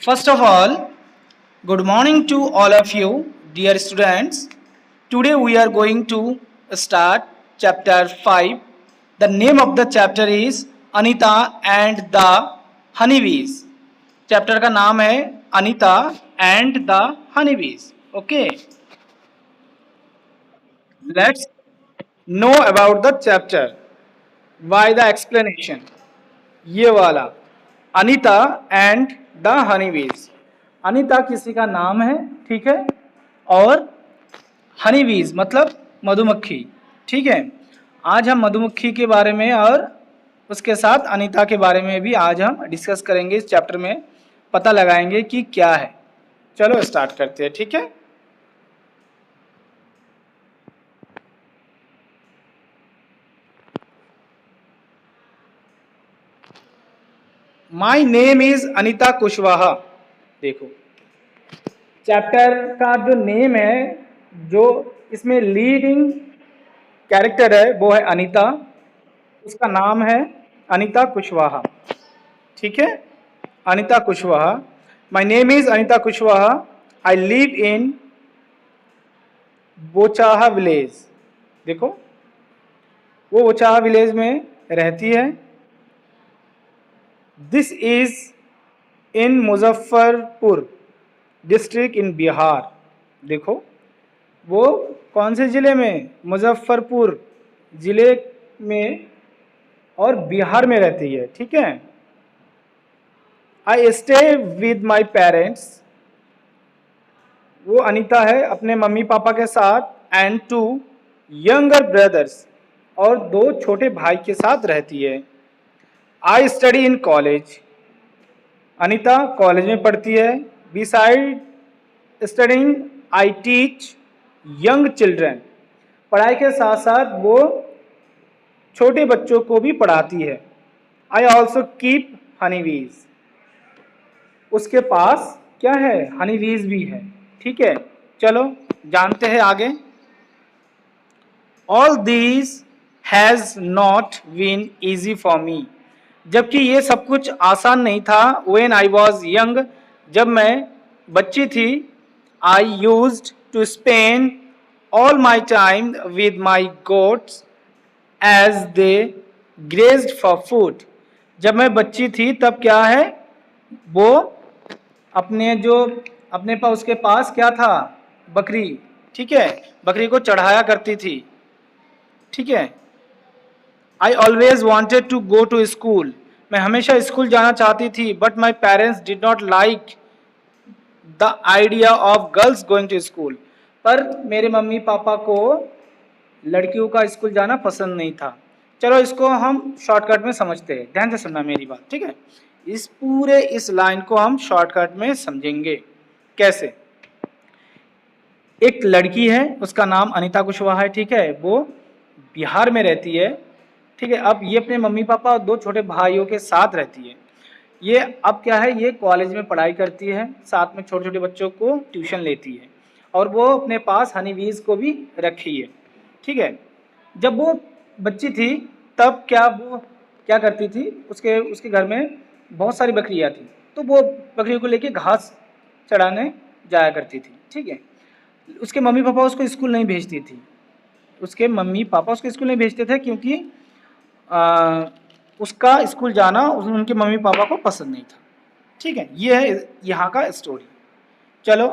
First of all, good morning to all of you, dear students. Today we are going to start chapter 5. The name of the chapter is Anita and the Honeybees. Chapter का नाम है Anita and the honeybees. Okay, let's know about the chapter. Why the explanation. ये वाला Anita and the honeybees. Anita किसी का नाम है, ठीक है, और हनीबीज मतलब मधुमक्खी. ठीक है, आज हम मधुमक्खी के बारे में और उसके साथ अनीता के बारे में भी आज हम डिस्कस करेंगे. इस चैप्टर में पता लगाएंगे कि क्या है. चलो स्टार्ट करते हैं. ठीक है, my name is Anita Kushwaha. देखो, चैप्टर का जो नेम है, जो इसमें लीडिंग कैरेक्टर है वो है अनीता. उसका नाम है अनीता कुशवाहा. ठीक है, Anita Kushwaha. My name is Anita Kushwaha. I live in Bochaha village. देखो, वो बोचाहा विलेज में रहती है. This is in Muzaffarpur district in Bihar. देखो, वो कौन से ज़िले में? मुजफ्फरपुर ज़िले में और बिहार में रहती है. ठीक है. I stay with my parents. वो अनीता है अपने मम्मी पापा के साथ. एंड टू यंगर ब्रदर्स, और दो छोटे भाई के साथ रहती है. I study in college. Anita college में पढ़ती है. Beside studying I teach young children. पढ़ाई के साथ साथ वो छोटे बच्चों को भी पढ़ाती है. I also keep honeybees. उसके पास क्या है? हनीबीज भी है. ठीक है, चलो जानते हैं आगे. All these has not been easy for me. जबकि ये सब कुछ आसान नहीं था. व्हेन आई वॉज यंग, जब मैं बच्ची थी. I used to spend all my time with my goats as they grazed for food. जब मैं बच्ची थी तब क्या है, वो उसके पास क्या था? बकरी. ठीक है, बकरी को चढ़ाया करती थी. ठीक है. I always wanted to go to school. मैं हमेशा स्कूल जाना चाहती थी. But my parents did not like the idea of girls going to school. पर मेरे मम्मी पापा को लड़कियों का स्कूल जाना पसंद नहीं था. चलो इसको हम शॉर्टकट में समझते हैं. ध्यान से सुनना मेरी बात. ठीक है, इस लाइन को हम शॉर्टकट में समझेंगे. कैसे? एक लड़की है, उसका नाम अनीता कुशवाहा है. ठीक है, वो बिहार में रहती है. ठीक है, अब ये अपने मम्मी पापा और दो छोटे भाइयों के साथ रहती है. ये अब क्या है, ये कॉलेज में पढ़ाई करती है, साथ में छोटे छोटे बच्चों को ट्यूशन लेती है, और वो अपने पास हनीबीज को भी रखी है. ठीक है, जब वो बच्ची थी तब वो क्या करती थी, उसके घर में बहुत सारी बकरियाँ थी. तो वो बकरियों को लेके घास चढ़ाने जाया करती थी. ठीक है, उसके मम्मी पापा उसको स्कूल नहीं भेजती थी. उसके मम्मी पापा उसको स्कूल नहीं भेजते थे क्योंकि उसका स्कूल जाना उनके मम्मी पापा को पसंद नहीं था. ठीक है, ये है यहाँ का स्टोरी. चलो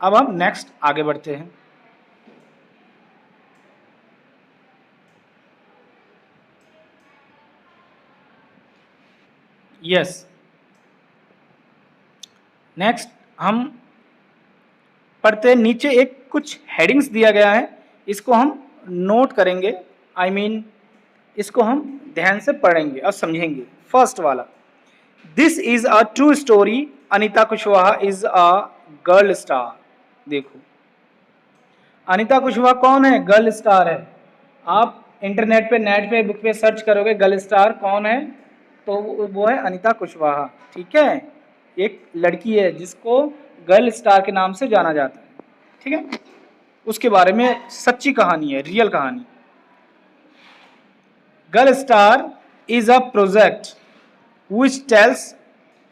अब हम नेक्स्ट आगे बढ़ते हैं. यस, नेक्स्ट हम पढ़ते हैं. नीचे एक कुछ हेडिंग्स दिया गया है, इसको हम नोट करेंगे. आई मीन इसको हम ध्यान से पढ़ेंगे और समझेंगे. फर्स्ट वाला, this is a true story. Anita Kushwaha is a girl star. देखो, अनीता कुशवाहा कौन है? गर्ल स्टार है. आप इंटरनेट पे, नेट पे, बुक पे सर्च करोगे गर्ल स्टार कौन है, तो वो है अनीता कुशवाहा. ठीक है, एक लड़की है जिसको गर्ल स्टार के नाम से जाना जाता है. ठीक है, उसके बारे में सच्ची कहानी है, रियल कहानी. Girl star is a project which tells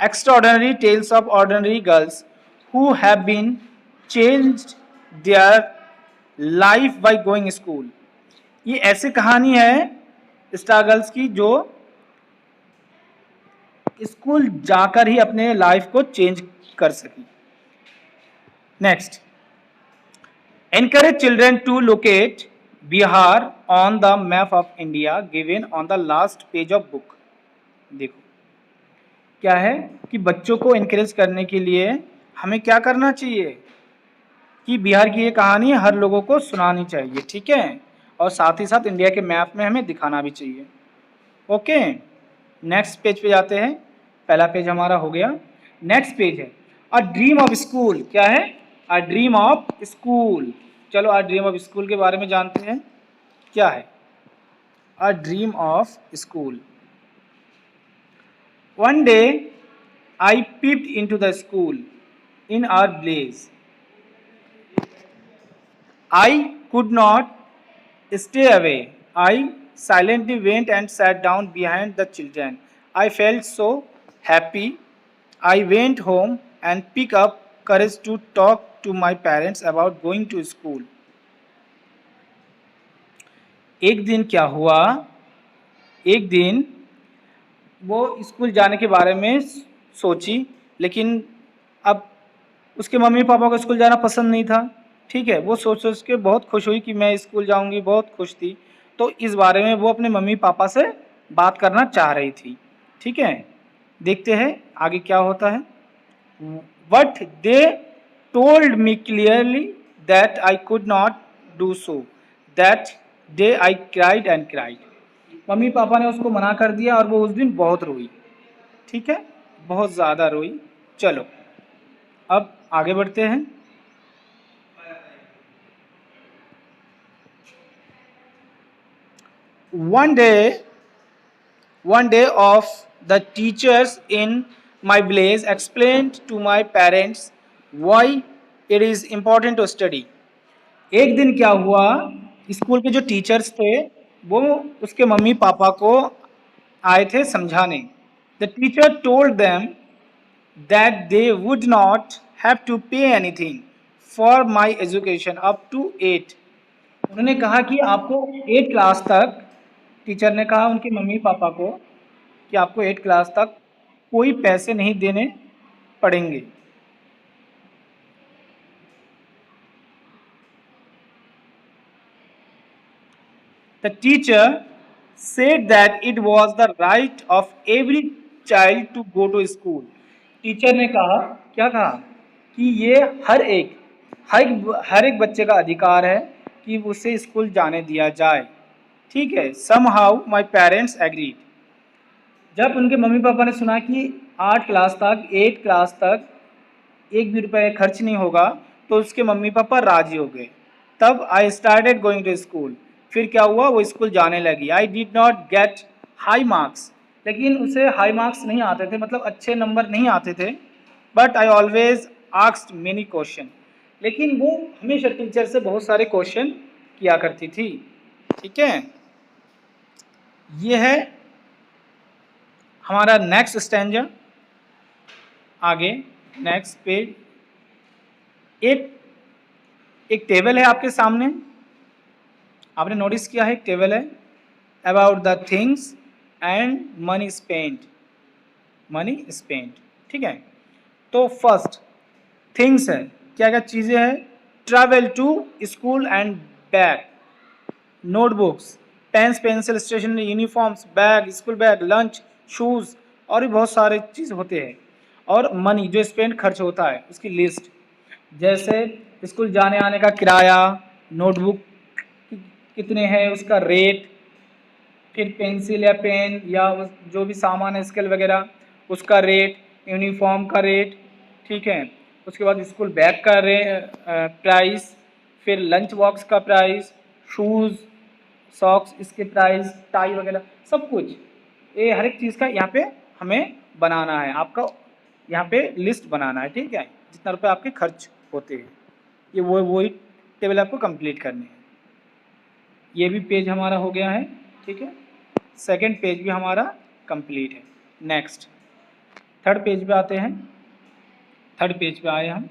extraordinary tales of ordinary girls who have been changed their life by going school. ये ऐसी कहानी है स्टार गर्ल्स की जो स्कूल जाकर ही अपने लाइफ को चेंज कर सकी. Next, encourage children to locate Bihar on the map of India given on the last page of book. देखो क्या है कि बच्चों को इनकरेज करने के लिए हमें क्या करना चाहिए कि बिहार की ये कहानी हर लोगों को सुनानी चाहिए, ठीक है, और साथ ही साथ इंडिया के मैप में हमें दिखाना भी चाहिए. ओके, नेक्स्ट पेज पे जाते हैं. पहला पेज हमारा हो गया. नेक्स्ट पेज है अ ड्रीम ऑफ स्कूल. क्या है? A dream of school. चलो अ ड्रीम ऑफ स्कूल के बारे में जानते हैं. क्या है a dream of school? One day I peeped into the school in our blaze. I could not stay away. I silently went and sat down behind the children. I felt so happy. I went home and picked up courage to talk to my parents about going to school. एक दिन क्या हुआ? एक दिन वो school जाने के बारे में सोची, लेकिन अब उसके मम्मी पापा को स्कूल जाना पसंद नहीं था. ठीक है, वो सोच सोच के बहुत खुश हुई कि मैं स्कूल जाऊंगी, बहुत खुश थी. तो इस बारे में वो अपने मम्मी पापा से बात करना चाह रही थी. ठीक है, देखते हैं आगे क्या होता है. But they told me clearly that I could not do so. That day I cried and cried. Mummy पापा ने उसको मना कर दिया और वो उस दिन बहुत रोई. ठीक है, बहुत ज़्यादा रोई. चलो अब आगे बढ़ते हैं. One day of the teachers in my village explained to my parents why it is important to study. एक दिन क्या हुआ, स्कूल के जो टीचर्स थे वो उसके मम्मी पापा को आए थे समझाने. The teacher told them that they would not have to pay anything for my education up to 8. उन्होंने कहा कि आपको 8 क्लास तक, टीचर ने कहा उनके मम्मी पापा को कि आपको 8 क्लास तक कोई पैसे नहीं देने पड़ेंगे. The teacher said that it was the right of every child to go to school. Teacher ने कहा, क्या कहा कि ये हर एक बच्चे का अधिकार है कि उसे स्कूल जाने दिया जाए. ठीक है, somehow my parents agreed. जब उनके मम्मी पापा ने सुना कि 8 क्लास तक एक भी रुपये खर्च नहीं होगा तो उसके मम्मी पापा राजी हो गए. तब I started going to school. फिर क्या हुआ, वो स्कूल जाने लगी. I did not get high marks. लेकिन उसे हाई मार्क्स नहीं आते थे, मतलब अच्छे नंबर नहीं आते थे. But I always asked many question. लेकिन वो हमेशा टीचर से बहुत सारे क्वेश्चन किया करती थी. ठीक है, ये है हमारा नेक्स्ट स्टैंजा. आगे नेक्स्ट पेज. एक टेबल है आपके सामने, आपने नोटिस किया है, एक टेबल है about the things and money spent. ठीक है, तो फर्स्ट थिंग्स है, क्या क्या चीज़ें हैं. Travel to school and bag, notebooks, pens pencil stationery, uniforms, bag, school bag, lunch, shoes और भी बहुत सारे चीज़ होते हैं. और मनी जो स्पेंड खर्च होता है उसकी लिस्ट, जैसे स्कूल जाने आने का किराया, नोटबुक कितने हैं उसका रेट, फिर पेंसिल या पेन या जो भी सामान है स्केल वगैरह उसका रेट, यूनिफॉर्म का रेट. ठीक है, उसके बाद स्कूल बैग का प्राइस, फिर लंच बॉक्स का प्राइस, शूज़, सॉक्स इसके प्राइस, टाई वगैरह सब कुछ. ये हर एक चीज़ का यहाँ पे हमें बनाना है, आपका यहाँ पे लिस्ट बनाना है. ठीक है, जितना रुपये आपके खर्च होते हैं ये वही टेबल आपको कंप्लीट करनी है. ये भी पेज हमारा हो गया है. ठीक है, सेकंड पेज भी हमारा कंप्लीट है. नेक्स्ट थर्ड पेज पे आते हैं, थर्ड पेज पे आए हम।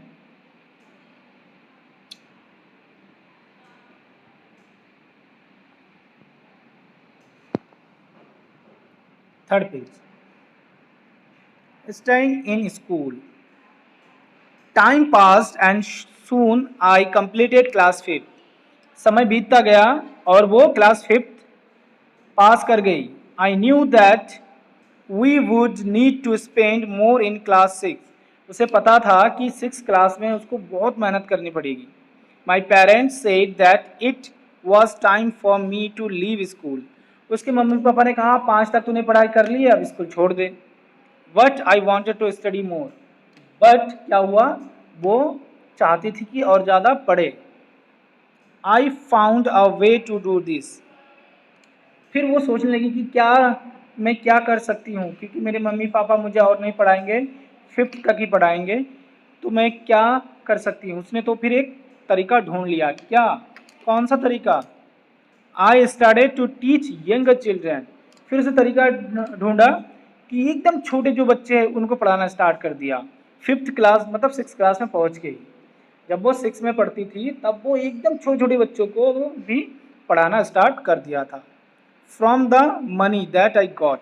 Third page, studying in school, time passed and soon I completed class 5। समय बीतता गया और वो क्लास 5 पास कर गई। I knew that we would need to spend more in class 6। उसे पता था कि 6 क्लास में उसको बहुत मेहनत करनी पड़ेगी। My parents said that it was time for me to leave school. उसके मम्मी पापा ने कहा 5 तक तूने पढ़ाई कर ली, अब स्कूल छोड़ दे। But I wanted to study more. But क्या हुआ, वो चाहती थी कि और ज़्यादा पढ़े। I found a way to do this. फिर वो सोचने लगी कि क्या मैं क्या कर सकती हूँ, क्योंकि मेरे मम्मी पापा मुझे और नहीं पढ़ाएंगे, 5th तक ही पढ़ाएंगे, तो मैं क्या कर सकती हूँ। उसने तो फिर एक तरीका ढूंढ लिया। क्या, कौन सा तरीका? I started to teach younger children. फिर उसे तरीका ढूंढा कि एकदम छोटे जो बच्चे हैं उनको पढ़ाना स्टार्ट कर दिया। 5th क्लास मतलब 6 क्लास में पहुंच गई। जब वो 6 में पढ़ती थी तब वो एकदम छोटे छोटे बच्चों को भी पढ़ाना स्टार्ट कर दिया था। From the money that I got,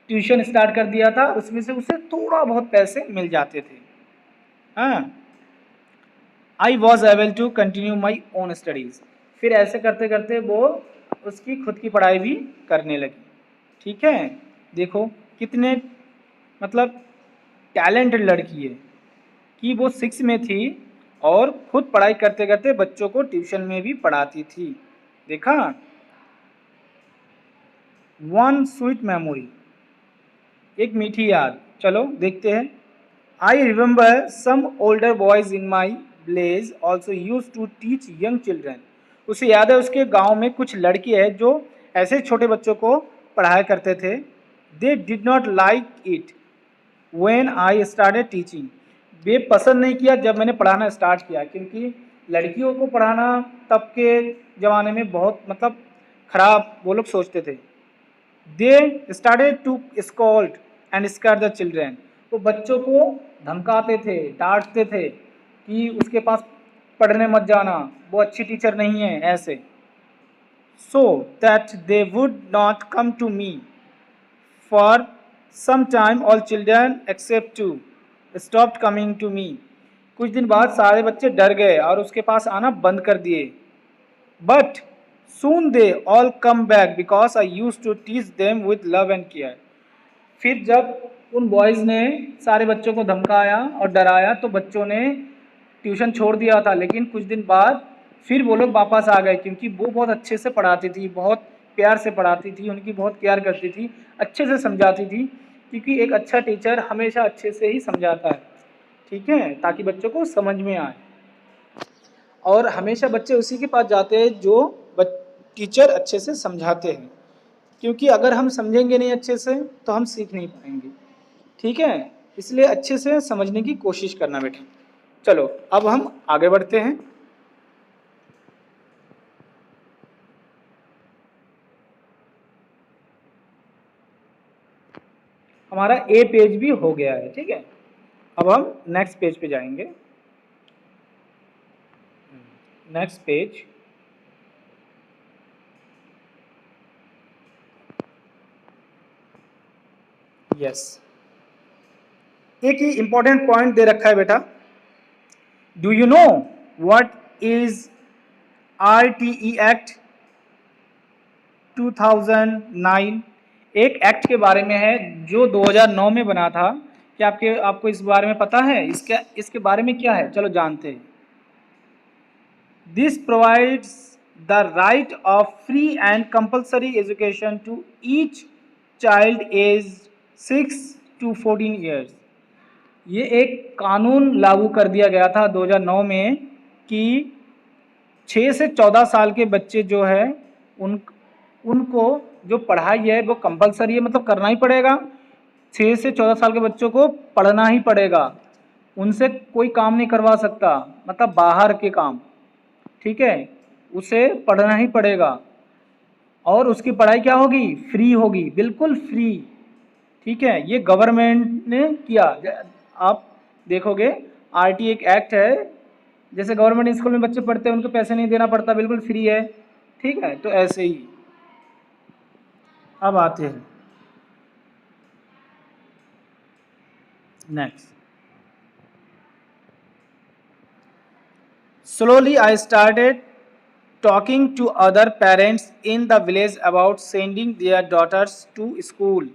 tuition start कर दिया था, उसमें से उसे थोड़ा बहुत पैसे मिल जाते थे। हाँ, I was able to continue my own studies. फिर ऐसे करते करते वो उसकी खुद की पढ़ाई भी करने लगी। ठीक है, देखो कितने मतलब टैलेंटेड लड़की है कि वो 6 में थी और खुद पढ़ाई करते करते बच्चों को ट्यूशन में भी पढ़ाती थी। देखा, वन स्वीट मेमोरी, एक मीठी याद। चलो देखते हैं। I remember some older boys in my village also use to teach young children. उसे याद है उसके गांव में कुछ लड़के हैं जो ऐसे छोटे बच्चों को पढ़ाया करते थे। They did not like it when I started teaching. वे पसंद नहीं किया जब मैंने पढ़ाना स्टार्ट किया, क्योंकि लड़कियों को पढ़ाना तब के ज़माने में बहुत मतलब खराब वो लोग सोचते थे। They started to scold and scare the children. वो बच्चों को धमकाते थे, डांटते थे कि उसके पास पढ़ने मत जाना, वो अच्छी टीचर नहीं है, ऐसे। So that they would not come to me for some time all children except two stopped coming to me. कुछ दिन बाद सारे बच्चे डर गए और उसके पास आना बंद कर दिए। But soon they all come back because I used to teach them with love and care। फिर जब उन बॉयज़ ने सारे बच्चों को धमकाया और डराया तो बच्चों ने ट्यूशन छोड़ दिया था, लेकिन कुछ दिन बाद फिर वो लोग वापस आ गए, क्योंकि वो बहुत अच्छे से पढ़ाती थी, बहुत प्यार से पढ़ाती थी, उनकी बहुत केयर करती थी, अच्छे से समझाती थी, क्योंकि एक अच्छा टीचर हमेशा अच्छे से ही समझाता है। ठीक है, ताकि बच्चों को समझ में आए। और हमेशा बच्चे उसी के पास जाते हैं जो टीचर अच्छे से समझाते हैं, क्योंकि अगर हम समझेंगे नहीं अच्छे से तो हम सीख नहीं पाएंगे। ठीक है, इसलिए अच्छे से समझने की कोशिश करना बेटा। चलो अब हम आगे बढ़ते हैं। हमारा ए पेज भी हो गया है। ठीक है, अब हम नेक्स्ट पेज पे जाएंगे। नेक्स्ट पेज, यस, एक ही इंपॉर्टेंट पॉइंट दे रखा है बेटा। Do you know what is RTE act 2009? एक एक्ट के बारे में है जो 2009 में बना था। क्या आपको इस बारे में पता है? इसके बारे में क्या है, चलो जानते हैं। This provides the right of free and compulsory education to each child age 6 to 14 years. ये एक कानून लागू कर दिया गया था 2009 में कि 6 से 14 साल के बच्चे जो है उनको जो पढ़ाई है वो कंपलसरी है, मतलब करना ही पड़ेगा। 6 से 14 साल के बच्चों को पढ़ना ही पड़ेगा, उनसे कोई काम नहीं करवा सकता, मतलब बाहर के काम। ठीक है, उसे पढ़ना ही पड़ेगा और उसकी पढ़ाई क्या होगी? फ्री होगी, बिल्कुल फ्री। ठीक है, ये गवर्नमेंट ने किया। आप देखोगे आरटी एक एक्ट है, जैसे गवर्नमेंट स्कूल में बच्चे पढ़ते हैं उनको पैसे नहीं देना पड़ता, बिल्कुल फ्री है। ठीक है, तो ऐसे ही अब आते हैं next. Slowly I started talking to other parents in the village about sending their daughters to school.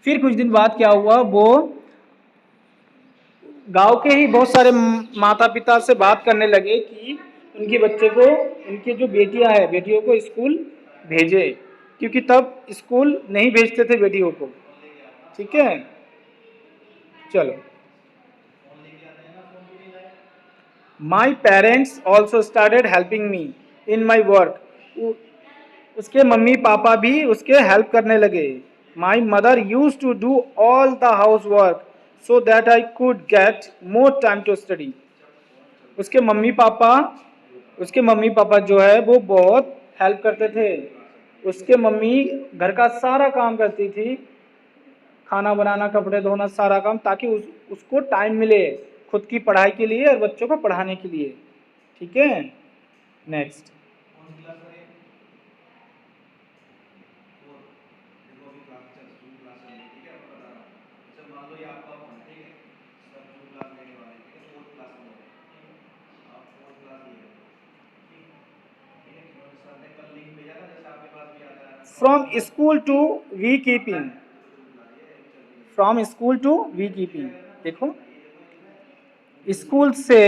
फिर कुछ दिन बाद क्या हुआ, वो गांव के ही बहुत सारे माता पिता से बात करने लगे कि उनके बच्चे को, उनकी जो बेटियां हैं बेटियों को स्कूल भेजे, क्योंकि तब स्कूल नहीं भेजते थे बेटियों को। ठीक है, चलो। My parents also started helping me in my work. उसके मम्मी पापा भी उसके हेल्प करने लगे। My mother use to do all the house work so that I could get more time to study. उसके मम्मी पापा उसके मम्मी पापा जो है वो बहुत हेल्प करते थे। उसके मम्मी घर का सारा काम करती थी, खाना बनाना, कपड़े धोना, सारा काम, ताकि उसको टाइम मिले खुद की पढ़ाई के लिए और बच्चों को पढ़ाने के लिए। ठीक है, next. From school to bee keeping, from school to bee keeping. देखो, स्कूल से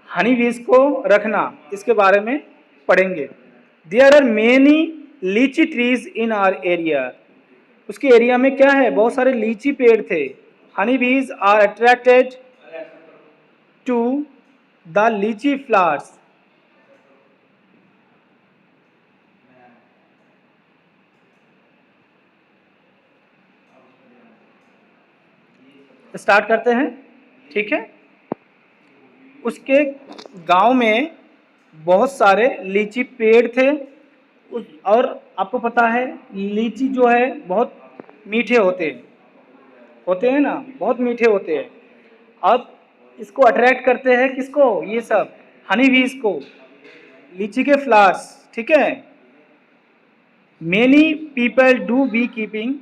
हनी बीज को रखना, इसके बारे में पढ़ेंगे। There are many litchi trees in our area. उसके एरिया में क्या है, बहुत सारे लीची पेड़ थे। Honey bees are attracted to the लीची फ्लावर्स। स्टार्ट करते हैं। ठीक है, उसके गांव में बहुत सारे लीची पेड़ थे। और आपको पता है लीची जो है बहुत मीठे होते हैं ना, बहुत मीठे होते हैं। अब इसको अट्रैक्ट करते हैं किसको, ये सब हनी बीज को, लीची के फ्लावर्स। ठीक है, many people do bee keeping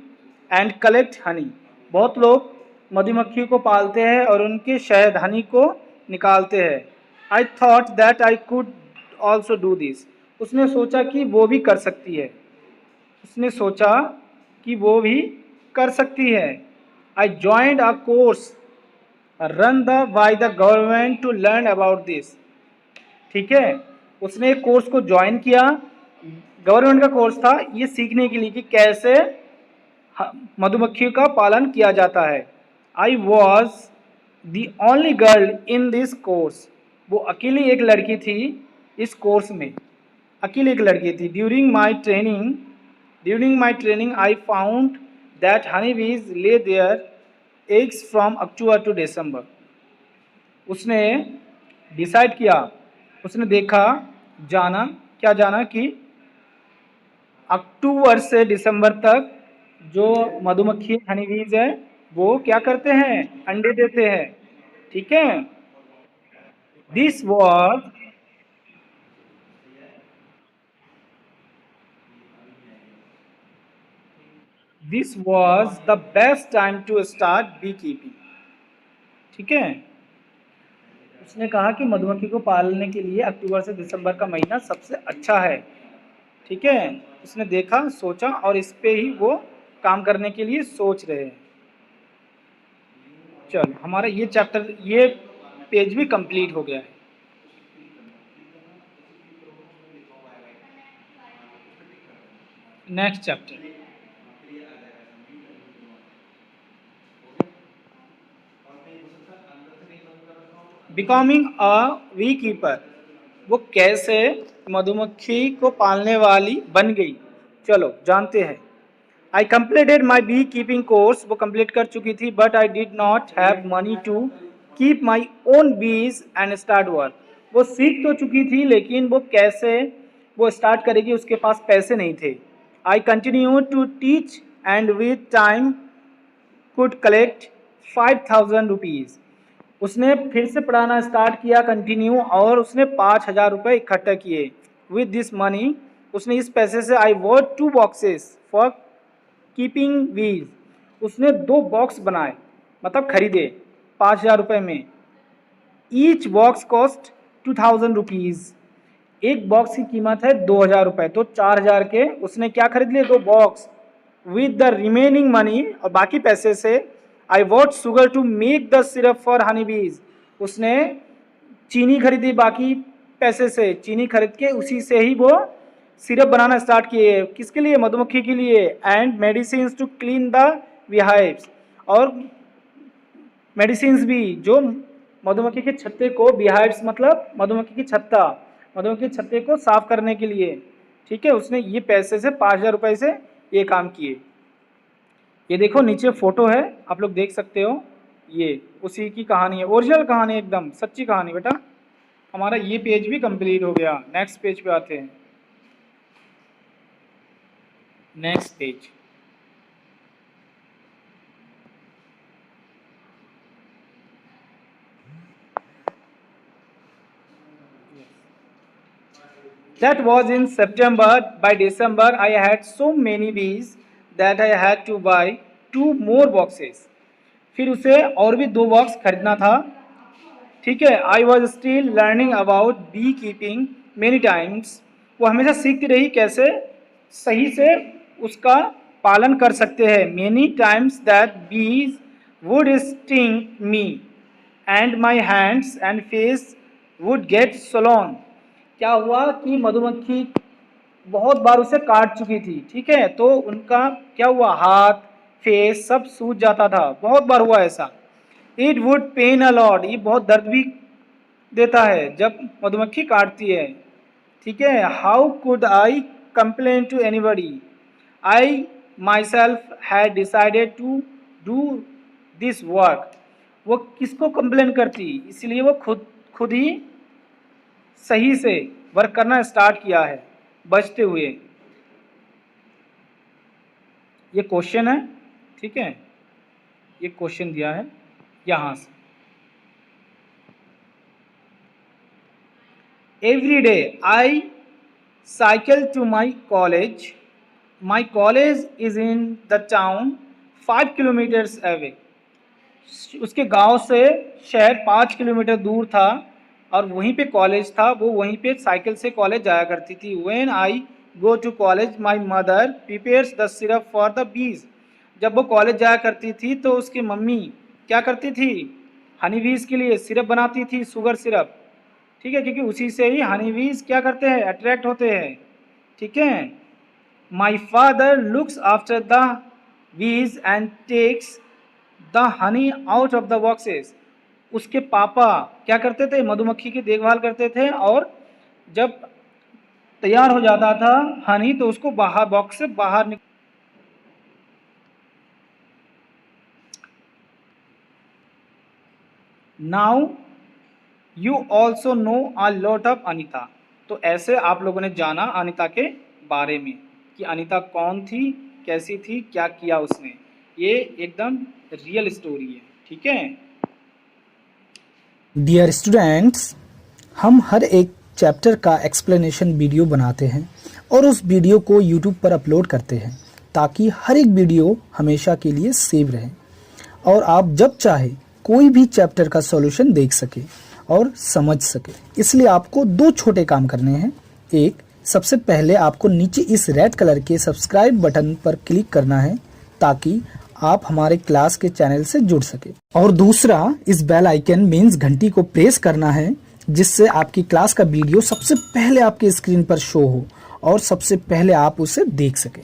and collect honey. बहुत लोग मधुमक्खी को पालते हैं और उनके शहद हनी को निकालते हैं। I thought that I could also do this. उसने सोचा कि वो भी कर सकती है, उसने सोचा कि वो भी कर सकती है। I joined a course run the by the government to learn about this. ठीक है, उसने एक कोर्स को ज्वाइन किया, गवर्नमेंट का कोर्स था ये सीखने के लिए कि कैसे मधुमक्खियों का पालन किया जाता है। I was the only girl in this course. वो अकेली एक लड़की थी इस कोर्स में, अकेली एक लड़की थी। During my training I found that honey bees lay their eggs from October to December. उसने डिसाइड किया, उसने देखा, जाना, क्या जाना कि अक्टूबर से दिसंबर तक जो मधुमक्खी हनी बीज है वो क्या करते हैं, अंडे देते हैं। ठीक है, this was this was the best time to start bee keeping. ठीक है, उसने कहा कि मधुमक्खी को पालने के लिए अक्टूबर से दिसंबर का महीना सबसे अच्छा है। ठीक है, उसने देखा, सोचा और इस पे ही वो काम करने के लिए सोच रहे हैं। चलो, हमारा ये चैप्टर, ये पेज भी कंप्लीट हो गया है। Next chapter, becoming a bee keeper. वो कैसे मधुमक्खी को पालने वाली बन गई, चलो जानते हैं। I completed my bee keeping course. वो कंप्लीट कर चुकी थी, but I did not have money to keep my own bees and start work. वो सीख तो चुकी थी लेकिन वो कैसे वो स्टार्ट करेगी, उसके पास पैसे नहीं थे। I continue to teach and with time could collect 5,000 rupees. उसने फिर से पढ़ाना स्टार्ट किया कंटिन्यू और उसने 5,000 रुपये इकट्ठा किए। विद दिस मनी उसने इस पैसे से I what 2 boxes for keeping वीज। उसने 2 बॉक्स बनाए मतलब खरीदे 5,000 रुपये में। Each box cost 2,000 rupees. एक बॉक्स की कीमत है 2,000 रुपये, तो 4,000 के उसने क्या खरीद लिए 2 box. With the remaining money और बाकी पैसे से I bought sugar to make the syrup for honey bees. उसने चीनी खरीदी बाकी पैसे से, चीनी खरीद के उसी से ही वो सिरप बनाना स्टार्ट किए। किसके लिए? मधुमक्खी के लिए। And medicine to clean the beehives, और मेडिसिन भी जो मधुमक्खी के छत्ते को, बीहाइव्स मतलब मधुमक्खी की छत्ता, मधुमक्खी के छत्ते को साफ करने के लिए। ठीक है, उसने ये पैसे से 5,000 रुपये से ये काम किए। ये देखो नीचे फोटो है, आप लोग देख सकते हो, ये उसी की कहानी है, ओरिजिनल कहानी, एकदम सच्ची कहानी बेटा। हमारा ये पेज भी कंप्लीट हो गया। नेक्स्ट पेज पे आते हैं। Next page. That was in September. By December, I had so many bees that I had to buy 2 more boxes. फिर उसे और भी 2 बॉक्स खरीदना था। ठीक है, I was still learning about bee keeping many times. वो हमेशा सीखती रही कैसे सही से उसका पालन कर सकते हैं। Many times that bees would sting me and my hands and face would get swollen. क्या हुआ कि मधुमक्खी बहुत बार उसे काट चुकी थी। ठीक है, तो उनका क्या हुआ, हाथ, फेस सब सूज जाता था, बहुत बार हुआ ऐसा। It would pain a lot, ये बहुत दर्द भी देता है जब मधुमक्खी काटती है। ठीक है, how could I complain to anybody, I myself had decided to do this work. वो किसको कंप्लेन करती, इसलिए वो खुद ही सही से वर्क करना स्टार्ट किया है बचते हुए। ये क्वेश्चन है। ठीक है, ये क्वेश्चन दिया है यहां से। Every day I cycle to my college, my college is in the town 5 kilometres away. उसके गांव से शहर 5 किलोमीटर दूर था और वहीं पे कॉलेज था, वो वहीं पे साइकिल से कॉलेज जाया करती थी। When I go to college my mother prepares the syrup for the bees. जब वो कॉलेज जाया करती थी तो उसकी मम्मी क्या करती थी, हनी बीज के लिए सिरप बनाती थी, शुगर सिरप। ठीक है, क्योंकि उसी से ही हनी बीज क्या करते हैं, अट्रैक्ट होते हैं। ठीक है, my father looks after the bees and takes the honey out of the boxes. उसके पापा क्या करते थे, मधुमक्खी की देखभाल करते थे, और जब तैयार हो जाता था हनी तो उसको बाहर बॉक्स से बाहर now you also know a lot of Anita. तो ऐसे आप लोगों ने जाना अनीता के बारे में कि अनीता कौन थी, कैसी थी, क्या किया उसने। ये एकदम रियल स्टोरी है। ठीक है डियर स्टूडेंट्स, हम हर एक चैप्टर का एक्सप्लेनेशन वीडियो बनाते हैं और उस वीडियो को यूट्यूब पर अपलोड करते हैं ताकि हर एक वीडियो हमेशा के लिए सेव रहे और आप जब चाहे कोई भी चैप्टर का सॉल्यूशन देख सके और समझ सके। इसलिए आपको 2 छोटे काम करने हैं। एक, सबसे पहले आपको नीचे इस रेड कलर के सब्सक्राइब बटन पर क्लिक करना है ताकि आप हमारे क्लास के चैनल से जुड़ सके, और दूसरा, इस बेल आइकन मीन्स घंटी को प्रेस करना है जिससे आपकी क्लास का वीडियो सबसे पहले आपके स्क्रीन पर शो हो और सबसे पहले आप उसे देख सके।